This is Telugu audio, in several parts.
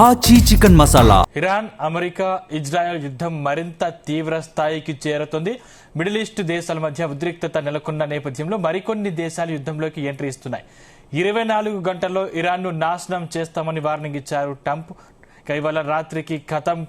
ఆచి chicken masala. Iran America Israel యుద్ధం మరింత తీవ్ర స్థాయికి చేరుతుంది. మిడిల్ ఈస్ట్ దేశాల మధ్య ఉద్రిక్తత నెలకొన్న నేపథ్యంలో మరికొన్ని దేశాలు యుద్ధంలోకి ఎంట్రీ ఇస్తున్నాయి. 24 గంటల్లో ఇరాన్ను నాశనం చేస్తామని వార్నింగ్ ఇచ్చారు ట్రంప్. ఇవాళ రాత్రికి ఖతం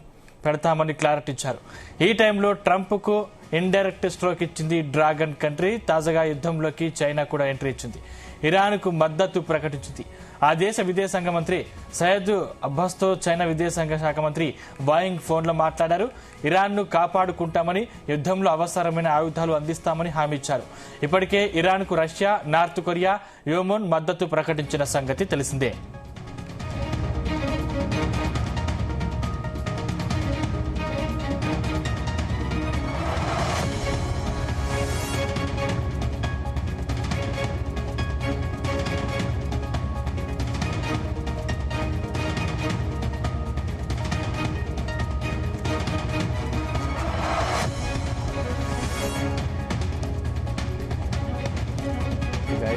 పెడతామని క్లారిటీ ఇచ్చారు. ఈ టైంలో ట్రంప్కు ఇండైరెక్ట్ స్ట్రోక్ ఇచ్చింది డ్రాగన్ కంట్రీ. తాజాగా యుద్ధంలోకి చైనా కూడా ఎంట్రీ ఇచ్చింది. ఇరాన్కు మద్దతు ప్రకటించింది. ఆ దేశ విదేశాంగ మంత్రి సయ్యద్ అబ్బాస్తో చైనా విదేశాంగ శాఖ మంత్రి వాయింగ్ ఫోన్లో మాట్లాడారు. ఇరాన్ను కాపాడుకుంటామని, యుద్ధంలో అవసరమైన ఆయుధాలు అందిస్తామని హామీ ఇచ్చారు. ఇప్పటికే ఇరాన్కు రష్యా, నార్త్ కొరియా, యెమెన్ మద్దతు ప్రకటించిన సంగతి తెలిసిందే.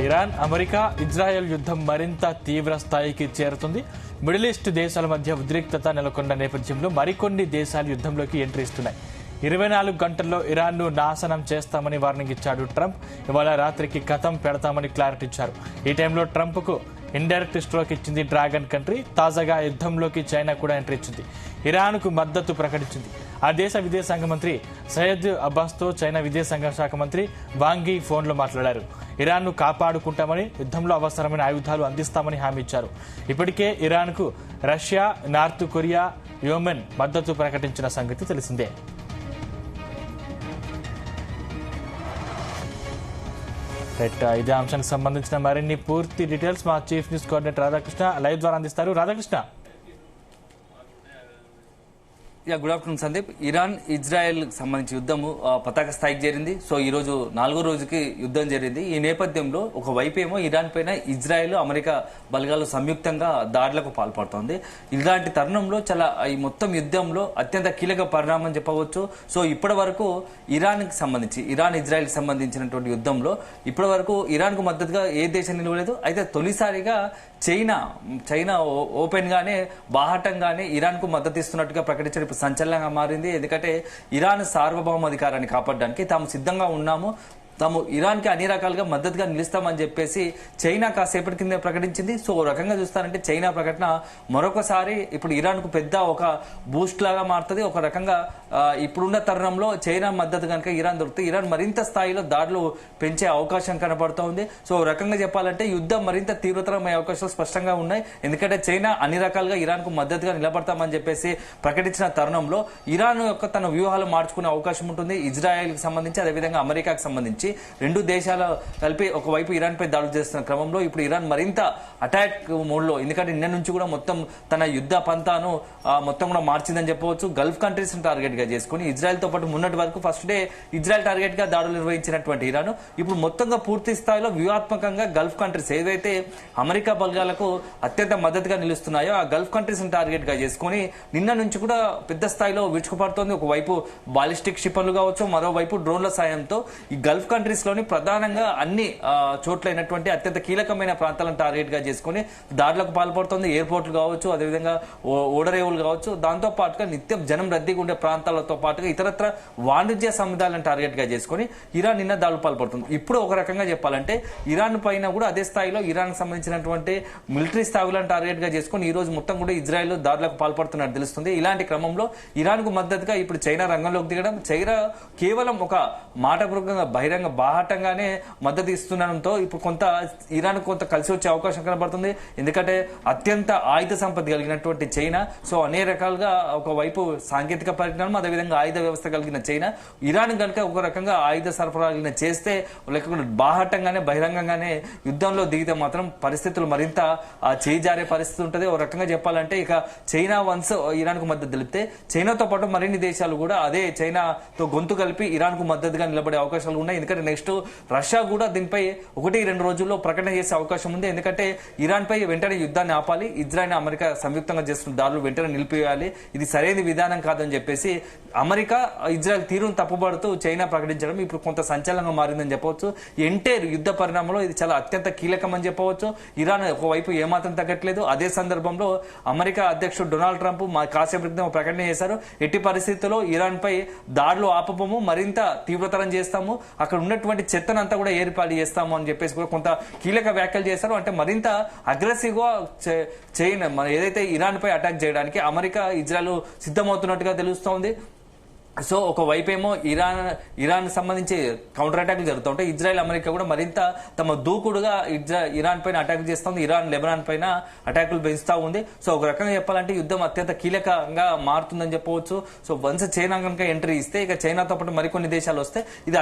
ఇరాన్ అమెరికా ఇజ్రాయెల్ యుద్ధం మరింత తీవ్ర స్థాయికి చేరుతుంది. మిడిల్ ఈస్ట్ దేశాల మధ్య ఉద్రిక్తత నెలకొన్న నేపథ్యంలో మరికొన్ని దేశాలు యుద్ధంలోకి ఎంట్రీ ఇస్తున్నాయి. 24 గంటల్లో ఇరాన్ను నాశనం చేస్తామని వార్నింగ్ ఇచ్చాడు ట్రంప్. ఇవాళ రాత్రికి ఖతం పెడతామని క్లారిటీ ఇచ్చారు. ఈ టైంలో ట్రంప్కు ఇండైరెక్ట్ స్ట్రోక్ ఇచ్చింది డ్రాగన్ కంట్రీ. తాజాగా యుద్ధంలోకి చైనా కూడా ఎంట్రీ ఇచ్చింది. ఇరాన్కు మద్దతు ప్రకటించింది. ఆ దేశ విదేశాంగ మంత్రి సయ్యద్ అబ్బాస్తో చైనా విదేశాంగ శాఖ మంత్రి వాంగ్ యీ ఫోన్లో మాట్లాడారు. ఇరాన్ను కాపాడుకుంటామని, యుద్ధంలో అవసరమైన ఆయుధాలు అందిస్తామని హామీ ఇచ్చారు. ఇప్పటికే ఇరాన్కు రష్యా, నార్త్ కొరియా, యెమెన్ మద్దతు ప్రకటించిన సంగతి తెలిసిందే. ఇదే అంశానికి సంబంధించిన మరిన్ని పూర్తి డీటెయిల్స్ మా chief news coordinator Radhakrishna live ద్వారా అందిస్తారు. Radhakrishna. Good afternoon Sandeep. Iran Israel సంబంధించి యుద్ధము పతాక స్థాయికి చేరింది. సో ఈ రోజు 4వ రోజుకి యుద్ధం జరిగింది. ఈ నేపథ్యంలో ఒక వైపు ఏమో ఇరాన్ పైన ఇజ్రాయెల్, అమెరికా బలగాలు సంయుక్తంగా దాడులకు పాల్పడుతోంది. ఇలాంటి తరుణంలో చాలా ఈ మొత్తం యుద్ధంలో అత్యంత కీలక పరిణామం చెప్పవచ్చు. సో ఇప్పటి వరకు ఇరాన్ ఇజ్రాయెల్ సంబంధించినటువంటి యుద్ధంలో ఇప్పటి వరకు ఇరాన్ కు మద్దతుగా ఏ దేశం నిలవలేదు. అయితే తొలిసారిగా చైనా ఓపెన్ గానే, బాహటంగానే ఇరాన్ కు మద్దతు ఇస్తున్నట్టుగా ప్రకటించడం ఇప్పుడు సంచలనంగా మారింది. ఎందుకంటే ఇరాన్ సార్వభౌమాధికారాన్ని కాపాడడానికి తాము సిద్ధంగా ఉన్నాము, తాము ఇరాన్ కి అన్ని రకాలుగా మద్దతుగా నిలుస్తామని చెప్పేసి చైనా కాసేపటి కింద ప్రకటించింది. సో ఓ రకంగా చూస్తారంటే చైనా ప్రకటన మరొకసారి ఇప్పుడు ఇరాన్ కు పెద్ద ఒక బూస్ట్ లాగా మారుతుంది. ఒక రకంగా ఇప్పుడున్న తరుణంలో చైనా మద్దతు కనుక ఇరాన్ దొరికితే ఇరాన్ మరింత స్థాయిలో దాడులు పెంచే అవకాశం కనబడుతోంది. సో ఓ రకంగా చెప్పాలంటే యుద్ధం మరింత తీవ్రతరమయ్యే అవకాశాలు స్పష్టంగా ఉన్నాయి. ఎందుకంటే చైనా అన్ని రకాలుగా ఇరాన్ కు మద్దతుగా నిలబడతామని చెప్పేసి ప్రకటించిన తరుణంలో ఇరాన్ యొక్క తన వ్యూహాలు మార్చుకునే అవకాశం ఉంటుంది. ఇజ్రాయెల్ కి సంబంధించి, అదేవిధంగా అమెరికాకు సంబంధించి రెండు దేశాలు కలిపి ఒకవైపు ఇరాన్ పై దాడులు చేస్తున్న క్రమంలో ఇప్పుడు ఇరాన్ మరింత అటాక్ మోడ్ లో, ఎందుకంటే నిన్న నుంచి కూడా మొత్తం తన యుద్ధ పంతాను మొత్తం కూడా మార్చిందని చెప్పవచ్చు. గల్ఫ్ కంట్రీస్ టార్గెట్ గా చేసుకుని ఇజ్రాయెల్ తో పాటు మొన్నటి వరకు ఫస్ట్ డే ఇజ్రాయెల్ టార్గెట్ గా దాడులు నిర్వహించినటువంటి ఇరాన్ ఇప్పుడు మొత్తంగా పూర్తి స్థాయిలో వ్యూహాత్మకంగా గల్ఫ్ కంట్రీస్ ఏదైతే అమెరికా బలగాలకు అత్యంత మద్దతుగా నిలుస్తున్నాయో ఆ గల్ఫ్ కంట్రీస్ టార్గెట్ గా చేసుకుని నిన్న నుంచి కూడా పెద్ద స్థాయిలో విరుచుకుపడుతోంది. ఒకవైపు బాలిస్టిక్ క్షిపణులు కావచ్చు, మరోవైపు డ్రోన్ల సాయంతో ఈ గల్ఫ్ కంట్రీస్ లోని ప్రధానంగా అన్ని చోట్లైనటువంటి అత్యంత కీలకమైన ప్రాంతాలను టార్గెట్ గా చేసుకుని దాడులకు పాల్పడుతుంది. ఎయిర్పోర్ట్లు కావచ్చు, అదేవిధంగా ఓడరేవులు కావచ్చు, దాంతో పాటుగా నిత్యం జనం రద్దీగా ఉండే ప్రాంతాలతో పాటుగా ఇతరత్ర వాణిజ్య సముదాయాలను టార్గెట్ గా చేసుకుని ఇరాన్ నిన్న దాడులు పాల్పడుతుంది. ఇప్పుడు ఒక రకంగా చెప్పాలంటే ఇరాన్ పైన కూడా అదే స్థాయిలో ఇరాన్ సంబంధించినటువంటి మిలిటరీ స్థాయిలను టార్గెట్ గా చేసుకుని ఈ రోజు మొత్తం కూడా ఇజ్రాయెల్ దాడులకు పాల్పడుతున్నట్టు తెలుస్తుంది. ఇలాంటి క్రమంలో ఇరాన్ కు మద్దతుగా ఇప్పుడు చైనా రంగంలోకి దిగడం, చైనా కేవలం ఒక మాటపూర్వకంగా బహిరంగ బాహటంగానే మద్దతు ఇస్తుండడంతో ఇప్పుడు కొంత ఇరాన్ కొంత కలిసి వచ్చే అవకాశం కనబడుతుంది. ఎందుకంటే అత్యంత ఆయుధ సంపత్తి కలిగినటువంటి చైనా, సో అనే రకాలుగా ఒకవైపు సాంకేతిక పరిజ్ఞానం, అదేవిధంగా ఆయుధ వ్యవస్థ కలిగిన చైనా ఇరాన్ కనుక ఒక రకంగా ఆయుధ సరఫరా చేస్తే లేకపోతే బాహటంగానే బహిరంగంగానే యుద్ధంలో దిగితే మాత్రం పరిస్థితులు మరింత చేజారే పరిస్థితి ఉంటుంది. ఒక రకంగా చెప్పాలంటే ఇక చైనా వన్స్ ఇరాన్ కు మద్దతు తెలిపితే చైనాతో పాటు మరిన్ని దేశాలు కూడా అదే చైనాతో గొంతు కలిపి ఇరాన్ కు మద్దతుగా నిలబడే అవకాశాలు ఉన్నాయి. ఎందుకంటే ఎందుకంటే నెక్స్ట్ రష్యా కూడా దీనిపై 1-2 రోజుల్లో ప్రకటన చేసే అవకాశం ఉంది. ఎందుకంటే ఇరాన్ పై వెంటనే యుద్ధాన్ని ఆపాలి, ఇజ్రాయెల్ అమెరికా సంయుక్తంగా చేస్తున్న దాడులు వెంటనే నిలిపివేయాలి, ఇది సరైన విధానం కాదని చెప్పేసి అమెరికా ఇజ్రాయెల్ తీరును తప్పుపడుతూ చైనా ప్రకటించడం ఇప్పుడు కొంత సంచలనంగా మారిందని చెప్పవచ్చు. ఎంటైర్ యుద్ధ పరిణామంలో ఇది చాలా అత్యంత కీలకమని చెప్పవచ్చు. ఇరాన్ ఒకవైపు ఏమాత్రం తగ్గట్లేదు. అదే సందర్భంలో అమెరికా అధ్యక్షుడు డొనాల్డ్ ట్రంప్ కాసేపు క్రితం ప్రకటన చేశారు, ఎట్టి పరిస్థితుల్లో ఇరాన్ పై దాడులు ఆపము, మరింత తీవ్రతరం చేస్తాము, అక్కడ ఉన్నటువంటి చెత్తనంతా కూడా ఏర్పాటు చేస్తాము అని చెప్పేసి కూడా కొంత కీలక వ్యాఖ్యలు చేశారు. అంటే మరింత అగ్రెసివ్ గా చైనా ఏదైతే ఇరాన్ పై అటాక్ చేయడానికి అమెరికా ఇజ్రాయెల్ సిద్ధమవుతున్నట్టుగా తెలుస్తోంది. సో ఒకవైపేమో ఇరాన్ సంబంధించి కౌంటర్ అటాక్లు జరుగుతూ ఉంటాయి, ఇజ్రాయెల్ అమెరికా కూడా మరింత తమ దూకుడుగా ఇరాన్ పైన అటాక్ చేస్తుంది, ఇరాన్ లెబనాన్ పైన అటాకులు పెంచుతా ఉంది. సో ఒక రకంగా చెప్పాలంటే యుద్ధం అత్యంత కీలకంగా మారుతుందని చెప్పవచ్చు. సో వన్స్ చైనా కనుక ఎంట్రీ ఇస్తే ఇక చైనాతో పాటు మరికొన్ని దేశాలు వస్తే ఇది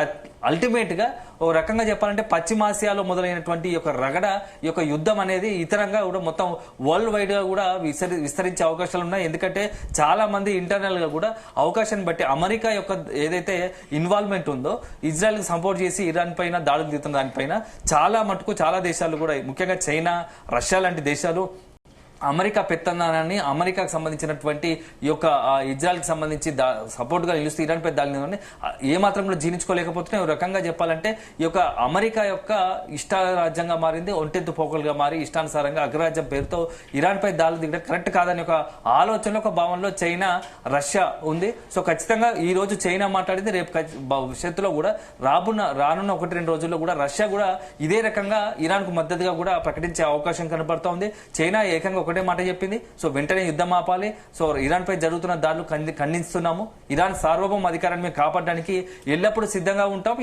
అల్టిమేట్ గా ఒక రకంగా చెప్పాలంటే పశ్చిమాసియాలో మొదలైనటువంటి ఈ యొక్క రగడ ఈ యొక్క యుద్ధం అనేది ఇతరంగా కూడా మొత్తం వరల్డ్ వైడ్ గా కూడా విస్తరించే అవకాశాలు ఉన్నాయి. ఎందుకంటే చాలా మంది ఇంటర్నల్ గా కూడా అవకాశాన్ని బట్టి అమెరికా యొక్క ఏదైతే ఇన్వాల్వ్మెంట్ ఉందో ఇజ్రాయెల్ కి సపోర్ట్ చేసి ఇరాన్ పైన దాడులు తీస్తున్న దానిపైన చాలా మటుకు చాలా దేశాలు కూడా ముఖ్యంగా చైనా, రష్యా లాంటి దేశాలు అమెరికా పెత్తనాన్ని అమెరికాకు సంబంధించినటువంటి ఈ యొక్క ఇజ్రాయెల్ కి సంబంధించి సపోర్ట్ గా నిలుస్తూ ఇరాన్ పై దాడిని ఏమాత్రం కూడా జీర్ణించుకోలేకపోతున్నాయి. ఒక రకంగా చెప్పాలంటే ఈ యొక్క అమెరికా యొక్క ఇష్ట రాజ్యంగా మారింది, ఒంటెత్తు పోకలుగా మారి ఇష్టానుసారంగా అగ్రరాజ్యం పేరుతో ఇరాన్ పై దాడులు దిగడం కరెక్ట్ కాదని ఒక ఆలోచనలో ఒక భావనలో చైనా, రష్యా ఉంది. సో ఖచ్చితంగా ఈ రోజు చైనా మాట్లాడింది, రేపు భవిష్యత్తులో కూడా రానున్న 1-2 రోజుల్లో కూడా రష్యా కూడా ఇదే రకంగా ఇరాన్ కు మద్దతుగా కూడా ప్రకటించే అవకాశం కనబడుతోంది. చైనా ఏకంగా ఒకటే మాట చెప్పింది, సో వెంటనే యుద్ధం ఆపాలి, సో ఇరాన్ పై జరుగుతున్న దాడులు ఖండిస్తున్నాము, ఇరాన్ సార్వభౌమ అధికారాన్ని మేము కాపాడడానికి ఎల్లప్పుడూ సిద్ధంగా ఉంటాం,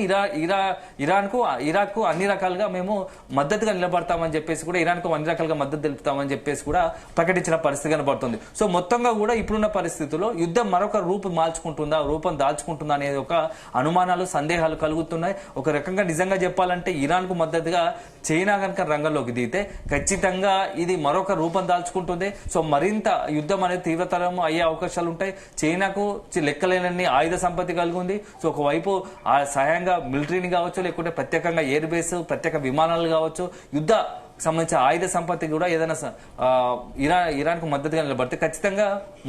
ఇరాక్ కు అన్ని రకాలుగా మేము మద్దతుగా నిలబడతామని చెప్పేసి కూడా ఇరాన్ కు అన్ని రకాలుగా మద్దతు తెలుపుతామని చెప్పేసి కూడా ప్రకటించిన పరిస్థితి కనబడుతుంది. సో మొత్తంగా కూడా ఇప్పుడున్న పరిస్థితుల్లో యుద్ధం మరొక రూపం దాల్చుకుంటుందా అనేది ఒక అనుమానాలు, సందేహాలు కలుగుతున్నాయి. ఒక రకంగా నిజంగా చెప్పాలంటే ఇరాన్ కు మద్దతుగా చైనా కనుక రంగంలోకి దిగితే ఖచ్చితంగా ఇది మరొక రూపం దాల్చుకుంటుంది. సో మరింత యుద్ధం అనేది తీవ్రతరం అయ్యే అవకాశాలు ఉంటాయి. చైనాకు లెక్కలేనన్ని ఆయుధ సంపత్తి కలిగి ఉంది. సో ఒకవైపు సహాయంగా మిలిటరీని కావచ్చు, లేకుంటే ప్రత్యేకంగా ఎయిర్ బేస్, ప్రత్యేక విమానాలు కావచ్చు, యుద్ధ సంబంధించిన ఆయుధ సంపత్తి కూడా ఏదైనా ఇరాన్ కు మద్దతుగా నిలబడితే ఖచ్చితంగా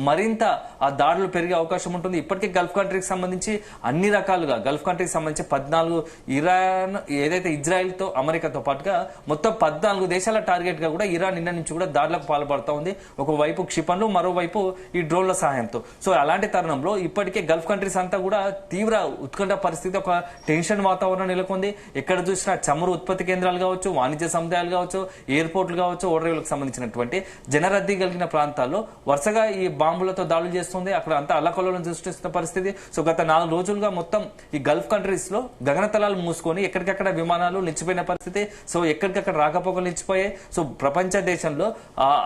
మరింత ఆ దాడులు పెరిగే అవకాశం ఉంటుంది. ఇప్పటికే గల్ఫ్ కంట్రీకి సంబంధించి అన్ని రకాలుగా గల్ఫ్ కంట్రీకి సంబంధించి 14 ఇరాన్ ఏదైతే ఇజ్రాయెల్ తో అమెరికాతో పాటుగా మొత్తం 14 దేశాల టార్గెట్ గా కూడా ఇరాన్ నిన్న నుంచి కూడా దాడులకు పాల్పడుతూ ఉంది. ఒకవైపు క్షిపణులు, మరోవైపు ఈ డ్రోన్ల సహాయంతో. సో అలాంటి తరుణంలో ఇప్పటికే గల్ఫ్ కంట్రీస్ అంతా కూడా తీవ్ర ఉత్కంఠ పరిస్థితి, ఒక టెన్షన్ వాతావరణం నెలకొంది. ఎక్కడ చూసినా చమురు ఉత్పత్తి కేంద్రాలు కావచ్చు, వాణిజ్య సముదాయాలు కావచ్చు, ఎయిర్పోర్ట్లు కావచ్చు, ఓడరేవులకు సంబంధించినటువంటి జనరద్దీ కలిగిన ప్రాంతాల్లో వరుసగా ఈ బాంబులతో దాడులు చేస్తుంది. అక్కడ అంతా అల్లకల్లోలం సృష్టిస్తున్న పరిస్థితి. సో గత 4 రోజులుగా మొత్తం ఈ గల్ఫ్ కంట్రీస్ లో గగనతలాలు మూసుకొని ఎక్కడికక్కడ విమానాలు నిలిచిపోయిన పరిస్థితి. సో ఎక్కడికక్కడ రాకపోకలు నిలిచిపోయాయి. సో ప్రపంచ దేశంలో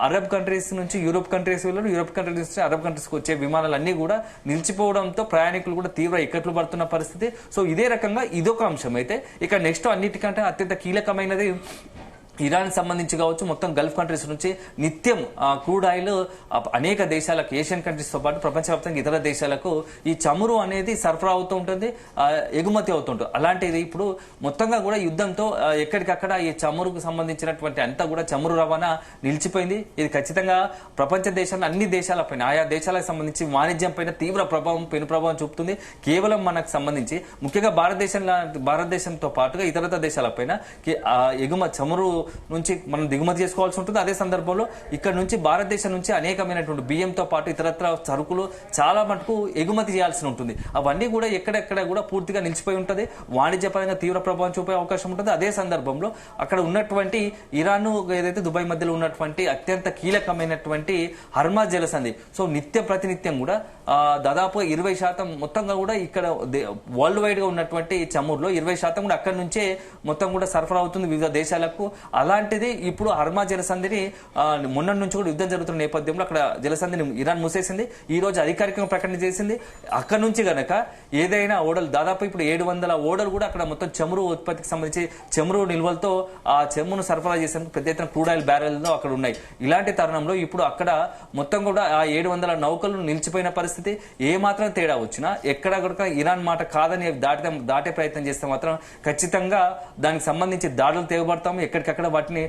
అరబ్ కంట్రీస్ నుంచి యూరోప్ కంట్రీస్ యూరోప్ కంట్రీస్ నుంచి అరబ్ కంట్రీస్ కు వచ్చే విమానాలన్నీ కూడా నిలిచిపోవడంతో ప్రయాణికులు కూడా తీవ్ర ఇక్కట్లు పడుతున్న పరిస్థితి. సో ఇదే రకంగా ఇదొక అంశం. అయితే ఇక నెక్స్ట్ అన్నిటికంటే అత్యంత కీలకమైనది ఇరాన్ సంబంధించి కావచ్చు, మొత్తం గల్ఫ్ కంట్రీస్ నుంచి నిత్యం క్రూడ్ ఆయిల్ అనేక దేశాలకు, ఏషియన్ కంట్రీస్ తో పాటు ప్రపంచవ్యాప్తంగా ఇతర దేశాలకు ఈ చమురు అనేది సరఫరా అవుతూ ఉంటుంది, ఎగుమతి అవుతుంటుంది. అలాంటిది ఇప్పుడు మొత్తంగా కూడా యుద్ధంతో ఎక్కడికక్కడ ఈ చమురుకు సంబంధించినటువంటి అంతా కూడా చమురు రవాణా నిలిచిపోయింది. ఇది ఖచ్చితంగా ప్రపంచ దేశాల్లో అన్ని దేశాలపైన, ఆయా దేశాలకు సంబంధించి వాణిజ్యం పైన తీవ్ర పెను ప్రభావం చూపుతుంది. కేవలం మనకు సంబంధించి ముఖ్యంగా భారతదేశంతో పాటుగా ఇతర దేశాలపైన చమురు నుంచి మనం దిగుమతి చేసుకోవాల్సి ఉంటుంది. అదే సందర్భంలో ఇక్కడ నుంచి భారతదేశం నుంచి అనేకమైనటువంటి బియ్యంతో పాటు ఇతరత్ర సరుకులు చాలా మటుకు ఎగుమతి చేయాల్సి ఉంటుంది. అవన్నీ కూడా ఎక్కడెక్కడ కూడా పూర్తిగా నిలిచిపోయి ఉంటుంది. వాణిజ్యపరంగా తీవ్ర ప్రభావం చూపే అవకాశం ఉంటుంది. అదే సందర్భంలో అక్కడ ఉన్నటువంటి ఇరాన్ ఏదైతే దుబాయ్ మధ్యలో ఉన్నటువంటి అత్యంత కీలకమైనటువంటి హర్మజ్ జలసంధి, సో ప్రతినిత్యం కూడా దాదాపు 20% మొత్తంగా కూడా ఇక్కడ వరల్డ్ వైడ్ గా ఉన్నటువంటి చమురులో 20% కూడా అక్కడి నుంచే మొత్తం కూడా సరఫరా అవుతుంది వివిధ దేశాలకు. అలాంటిది ఇప్పుడు హర్మా జలసంధిని మొన్న నుంచి కూడా యుద్ధం జరుగుతున్న నేపథ్యంలో అక్కడ జలసంధిని ఇరాన్ మూసేసింది. ఈ రోజు అధికారికంగా ప్రకటన చేసింది. అక్కడ నుంచి గనక ఏదైనా ఓడలు దాదాపు ఇప్పుడు 700 ఓడలు కూడా అక్కడ మొత్తం చమురు ఉత్పత్తికి సంబంధించి చమురు నిల్వలతో ఆ చమురును సరఫరా చేసేందుకు పెద్ద ఎత్తున క్రూడ్ ఆయిల్ బ్యారెల్తో అక్కడ ఉన్నాయి. ఇలాంటి తరుణంలో ఇప్పుడు అక్కడ మొత్తం కూడా ఆ 700 నౌకలు నిలిచిపోయిన పరిస్థితి. ఏ మాత్రం తేడా వచ్చినా ఎక్కడ కూడా ఇరాన్ మాట కాదని దాటే ప్రయత్నం చేస్తే మాత్రం ఖచ్చితంగా దానికి సంబంధించి దాడులు తేవబడతాము. ఎక్కడికక్కడ వాటిని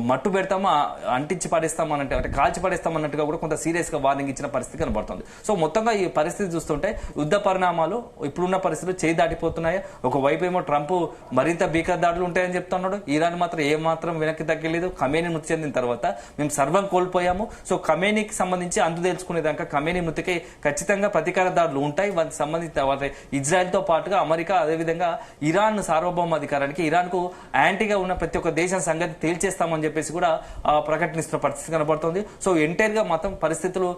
మట్టు పెడతాము, అంటించి పడేస్తాం అన్నట్టు, అంటే కాల్చి పడేస్తాం అన్నట్టుగా కూడా కొంత సీరియస్ గా వార్నింగ్ ఇచ్చిన పరిస్థితి కనబడుతుంది. సో మొత్తంగా ఈ పరిస్థితి చూస్తుంటే యుద్ధ పరిణామాలు ఇప్పుడున్న పరిస్థితులు చేయి దాటిపోతున్నాయి. ఒకవైపు ఏమో ట్రంప్ మరింత భీకర దాడులు ఉంటాయని చెప్తున్నాడు. ఇరాన్ మాత్రం ఏ మాత్రం వెనక్కి తగ్గలేదు. ఖమేనీ మృతి చెందిన తర్వాత మేము సర్వం కోల్పోయాము. సో ఖమేనీకి సంబంధించి అంతు తెలుసుకునేదాకా ఖమేనీ మృతికి ఖచ్చితంగా ప్రతీకార దాడులు ఉంటాయి. వాటికి సంబంధించి ఇజ్రాయెల్ తో పాటుగా అమెరికా, అదేవిధంగా ఇరాన్ సార్వభౌమాధికారానికి ఇరాన్ కు యాంటీగా ఉన్న ప్రతి ఒక్క దేశం సంగతి తేల్చేస్తామని చెప్పేసి కూడా ప్రకటనిస్తున్న పరిస్థితి కనబడుతుంది. సో ఎంటైర్ గా మొత్తం పరిస్థితులు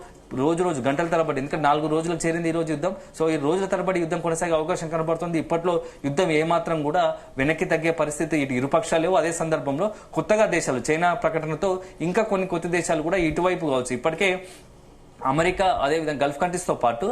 రోజు గంటల తరబడి, ఎందుకంటే 4 రోజులకు చేరింది ఈ రోజు యుద్ధం. సో ఈ రోజుల తరబడి యుద్ధం కొనసాగే అవకాశం కనబడుతుంది. ఇప్పట్లో యుద్ధం ఏమాత్రం కూడా వెనక్కి తగ్గే పరిస్థితి ఇటు ఇరుపక్షాలు లేవు. అదే సందర్భంలో కొత్తగా దేశాలు చైనా ప్రకటనతో ఇంకా కొన్ని కొత్త దేశాలు కూడా ఇటువైపు కావచ్చు. ఇప్పటికే అమెరికా, అదేవిధంగా గల్ఫ్ కంట్రీస్ తో పాటు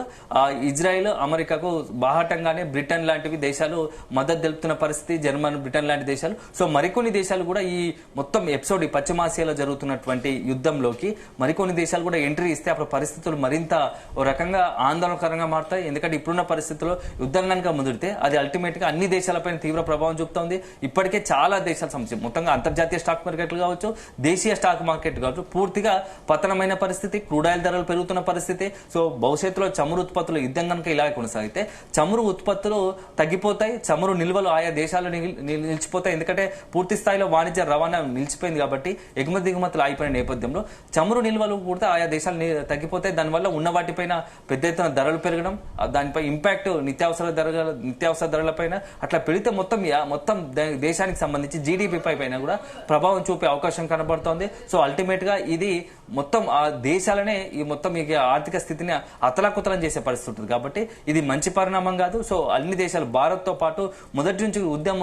ఇజ్రాయెల్, అమెరికాకు బాహటంగానే బ్రిటన్ లాంటివి దేశాలు మద్దతు తెలుపుతున్న పరిస్థితి. జర్మన్, బ్రిటన్ లాంటి దేశాలు. సో మరికొన్ని దేశాలు కూడా ఈ మొత్తం ఎపిసోడ్, ఈ పశ్చిమాసియాలో జరుగుతున్నటువంటి యుద్ధంలోకి మరికొన్ని దేశాలు కూడా ఎంట్రీ ఇస్తే అప్పుడు పరిస్థితులు మరింత ఓ రకంగా ఆందోళనకరంగా మారుతాయి. ఎందుకంటే ఇప్పుడున్న పరిస్థితుల్లో యుద్ధం కనుక ముదిరితే అది అల్టిమేట్ గా అన్ని దేశాలపైన తీవ్ర ప్రభావం చూపుతోంది. ఇప్పటికే చాలా దేశాల సంబంధించి మొత్తంగా అంతర్జాతీయ స్టాక్ మార్కెట్లు కావచ్చు, దేశీయ స్టాక్ మార్కెట్ కావచ్చు, పూర్తిగా పతనమైన పరిస్థితి. క్రూడ్ ఆయిల్ ధరలు పెరుగుతున్న పరిస్థితి. సో భవిష్యత్తులో చమురు ఉత్పత్తులు యుద్ధం కనుక ఇలాగే కొనసాగితే చమురు ఉత్పత్తులు తగ్గిపోతాయి, చమురు నిల్వలు ఆయా దేశాలు నిలిచిపోతాయి. ఎందుకంటే పూర్తి స్థాయిలో వాణిజ్య రవాణా నిలిచిపోయింది కాబట్టి ఎగుమతి దిగుమతులు ఆగిపోయిన నేపథ్యంలో చమురు నిల్వలు కూడా ఆయా దేశాలు తగ్గిపోతాయి. దానివల్ల ఉన్న వాటిపైన పెద్ద ఎత్తున ధరలు పెరగడం, దానిపై ఇంపాక్ట్ నిత్యావసర ధరలపైన అట్లా పెడితే మొత్తం దేశానికి సంబంధించి జీడిపి పైన కూడా ప్రభావం చూపే అవకాశం కనబడుతోంది. సో అల్టిమేట్ గా ఇది మొత్తం ఆ దేశాలనే ఈ మొత్తం ఆర్థిక స్థితిని అతలాకుతలం చేసే పరిస్థితి ఉంటుంది. కాబట్టి ఇది మంచి పరిణామం కాదు. సో అన్ని దేశాలు, భారత్ తో పాటు మొదటి నుంచి యుద్ధం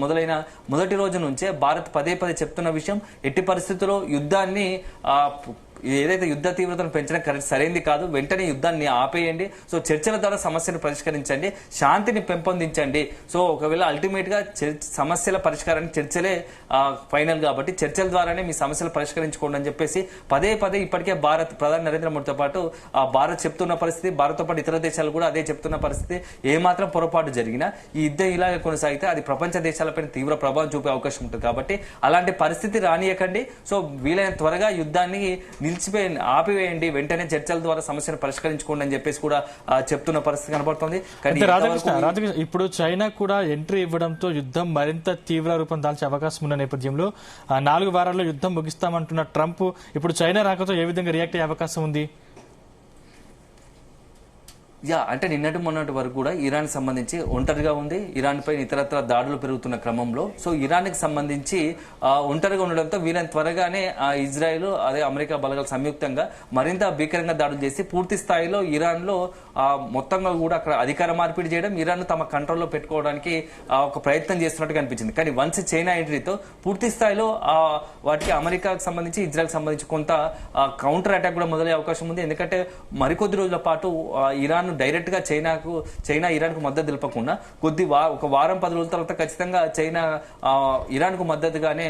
మొదలైన మొదటి రోజు నుంచే భారత్ పదే చెప్తున్న విషయం, ఎట్టి పరిస్థితుల్లో యుద్ధాన్ని ఏదైతే యుద్ధ తీవ్రతను పెంచడం సరైనది కాదు. వెంటనే యుద్ధాన్ని ఆపేయండి. సో చర్చల ద్వారా సమస్యను పరిష్కరించండి, శాంతిని పెంపొందించండి. సో ఒకవేళ అల్టిమేట్ గా సమస్యల పరిష్కారానికి చర్చలే ఫైనల్ కాబట్టి చర్చల ద్వారానే మీ సమస్యలు పరిష్కరించుకోండి అని చెప్పేసి పదే ఇప్పటికే ప్రధాని నరేంద్ర మోడీతో పాటు భారత్ చెప్తున్న పరిస్థితి, భారత్ తో పాటు ఇతర దేశాలు కూడా అదే చెప్తున్న పరిస్థితి. ఏమాత్రం పొరపాటు జరిగినా ఈ యుద్ధం ఇలాగే కొనసాగితే అది ప్రపంచ దేశాలపైన తీవ్ర ప్రభావం చూపే అవకాశం ఉంటుంది. కాబట్టి అలాంటి పరిస్థితి రానియకండి. సో వీలైన త్వరగా యుద్ధాన్ని ఆపివేయండి, వెంటనే చర్చల ద్వారా సమస్యను పరిష్కరించుకోండి అని చెప్పేసి కూడా చెప్తున్న పరిస్థితి కనబడుతుంది. రాధాకృష్ణ, ఇప్పుడు చైనా కూడా ఎంట్రీ ఇవ్వడంతో యుద్ధం మరింత తీవ్ర రూపం దాల్చే అవకాశం ఉన్న నేపథ్యంలో 4 వారాల్లో యుద్ధం ముగిస్తామంటున్న ట్రంప్ ఇప్పుడు చైనా రాకతో ఏ విధంగా రియాక్ట్ అయ్యే అవకాశం ఉంది? అంటే నిన్నటి మొన్నటి వరకు కూడా ఇరాన్ సంబంధించి ఒంటరిగా ఉంది. ఇరాన్ పై ఇతరత్ర దాడులు పెరుగుతున్న క్రమంలో సో ఇరాన్ కి సంబంధించి ఒంటరిగా ఉండడంతో వీళ్ళని త్వరగానే ఇజ్రాయెల్, అదే అమెరికా బలగాలు సంయుక్తంగా మరింత భీకరంగా దాడులు చేసి పూర్తి స్థాయిలో ఇరాన్ లో మొత్తంగా కూడా అక్కడ అధికార మార్పిడి చేయడం, ఇరాన్ తమ కంట్రోల్లో పెట్టుకోవడానికి ఒక ప్రయత్నం చేస్తున్నట్టుగా అనిపించింది. కానీ వన్స్ చైనా ఎంట్రీతో పూర్తి స్థాయిలో వాటికి అమెరికాకు సంబంధించి, ఇజ్రాయెల్ సంబంధించి కొంత కౌంటర్ అటాక్ కూడా మొదలయ్యే అవకాశం ఉంది. ఎందుకంటే మరికొద్ది రోజుల పాటు ఇరాన్ డైరెక్ట్ గా చైనా ఇరాన్ కు మద్దతు తెలుపకుండా ఒక వారం 10 రోజుల తర్వాత ఖచ్చితంగా చైనా ఇరాన్ కు మద్దతుగానే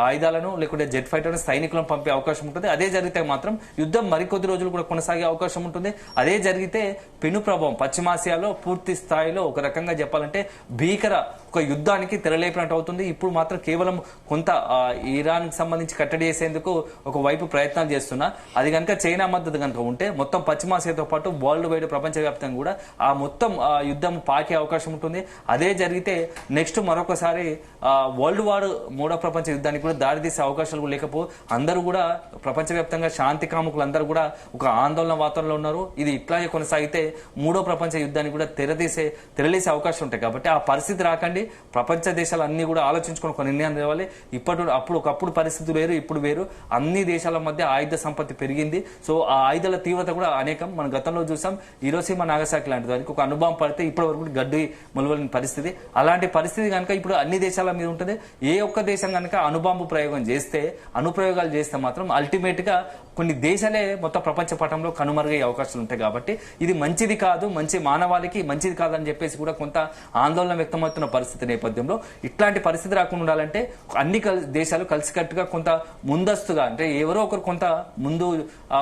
ఆయుధాలను లేకుంటే జెట్ ఫైటర్లను, సైనికులను పంపే అవకాశం ఉంటుంది. అదే జరిగితే మాత్రం యుద్ధం మరికొద్ది రోజులు కూడా కొనసాగే అవకాశం ఉంటుంది. అదే జరిగితే పెను ప్రభావం పశ్చిమాసియాలో పూర్తి స్థాయిలో ఒక రకంగా చెప్పాలంటే భీకర ఒక యుద్ధానికి తెరలేపినట్టు అవుతుంది. ఇప్పుడు మాత్రం కేవలం కొంత ఇరాన్ కి సంబంధించి కట్టడి చేసేందుకు ఒకవైపు ప్రయత్నాలు చేస్తున్నా, అది కనుక చైనా మద్దతు కనుక ఉంటే మొత్తం పశ్చిమాసియాతో పాటు వరల్డ్ వైడ్ ప్రపంచవ్యాప్తంగా కూడా ఆ మొత్తం యుద్ధం పాకే అవకాశం ఉంటుంది. అదే జరిగితే నెక్స్ట్ మరొకసారి వరల్డ్ వార్ 3వ ప్రపంచ యుద్ధానికి కూడా దారితీసే అవకాశాలు కూడా లేకపో అందరూ కూడా ప్రపంచవ్యాప్తంగా శాంతి కాముకులు అందరూ కూడా ఒక ఆందోళన వాతావరణంలో ఉన్నారు. ఇది ఇట్లాగే కొనసాగితే 3వ ప్రపంచ యుద్ధానికి కూడా తెరలేసే అవకాశం ఉంటాయి. కాబట్టి ఆ పరిస్థితి రాకండి. ప్రపంచ దేశాలు అన్ని కూడా ఆలోచించుకొని ఒక నిర్ణయం తేవాలి. ఒకప్పుడు పరిస్థితి వేరు, ఇప్పుడు వేరు. అన్ని దేశాల మధ్య ఆయుధ సంపత్తి పెరిగింది. సో ఆ ఆయుధాల తీవ్రత కూడా అనేకం. మన గతంలో చూసాం హిరోషిమా నాగసాకి లాంటిది, దానికి ఒక అనుభవం పడితే ఇప్పటి వరకు గడ్డి మొలవని పరిస్థితి. అలాంటి పరిస్థితి కనుక ఇప్పుడు అన్ని దేశాల మీద ఉంటుంది. ఏ ఒక్క దేశం కనుక అణుబాంబు అనుప్రయోగాలు చేస్తే మాత్రం అల్టిమేట్ గా కొన్ని దేశాలే మొత్తం ప్రపంచ పటంలో కనుమరుగయ్యే అవకాశాలు ఉంటాయి. కాబట్టి ఇది మంచిది కాదు, మానవాళికి మంచిది కాదని చెప్పేసి కూడా కొంత ఆందోళన వ్యక్తమవుతున్న పరిస్థితి నేపథ్యంలో ఇట్లాంటి పరిస్థితి రాకుండా ఉండాలంటే అన్ని దేశాలు కలిసికట్టుగా కొంత ముందస్తుగా, అంటే ఎవరో ఒకరు కొంత ముందు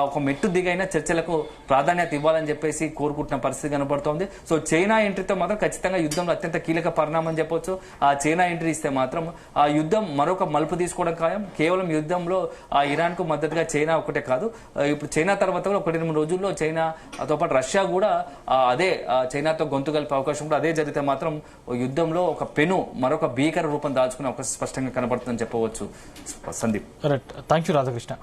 ఒక మెట్టు దిగైన చర్చలకు ప్రాధాన్యత ఇవ్వాలని చెప్పేసి కోరుకుంటున్న పరిస్థితి కనబడుతోంది. సో చైనా ఎంట్రీతో మాత్రం ఖచ్చితంగా యుద్ధంలో అత్యంత కీలక పరిణామం చెప్పొచ్చు. ఆ చైనా ఎంట్రీ ఇస్తే మాత్రం ఆ యుద్ధం మరొక మలుపు తీసుకోవడం ఖాయం. కేవలం యుద్ధంలో ఆ ఇరాన్ కు మద్దతుగా చైనా ఒకటే కాదు, ఇప్పుడు చైనా తర్వాత కూడా 1-2 రోజుల్లో చైనాతో పాటు రష్యా కూడా అదే చైనాతో గొంతు కలిపే అవకాశం కూడా అదే జరిగితే మాత్రం యుద్ధంలో ఒక మరొక భీకర రూపం దాల్చుకునే అవకాశం స్పష్టంగా కనబడుతుందని చెప్పవచ్చు. Sandeep. Right, thank you Radhakrishna.